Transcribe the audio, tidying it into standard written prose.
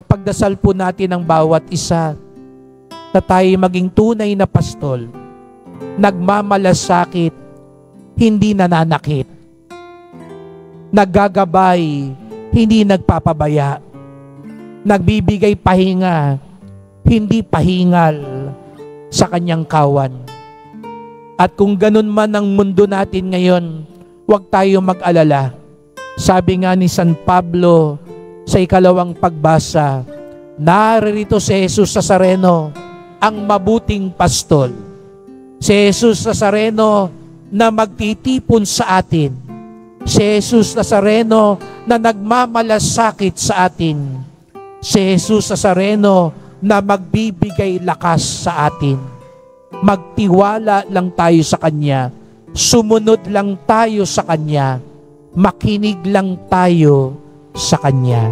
ipagdasal po natin ang bawat isa na tayo maging tunay na pastol, nagmamalasakit, hindi nananakit, naggagabay, hindi nagpapabaya, nagbibigay pahinga, hindi pahingal sa kanyang kawan. At kung ganun man ang mundo natin ngayon, huwag tayo mag-alala. Sabi nga ni San Pablo sa ikalawang pagbasa, naririto si Jesus Nazareno, ang mabuting pastol. Si Jesus Nazareno na magtitipon sa atin. Si Jesus Nazareno na nagmamalasakit sa atin. Si Jesus Nazareno na magbibigay lakas sa atin. Magtiwala lang tayo sa Kanya. Sumunod lang tayo sa Kanya. Makinig lang tayo sa Kanya.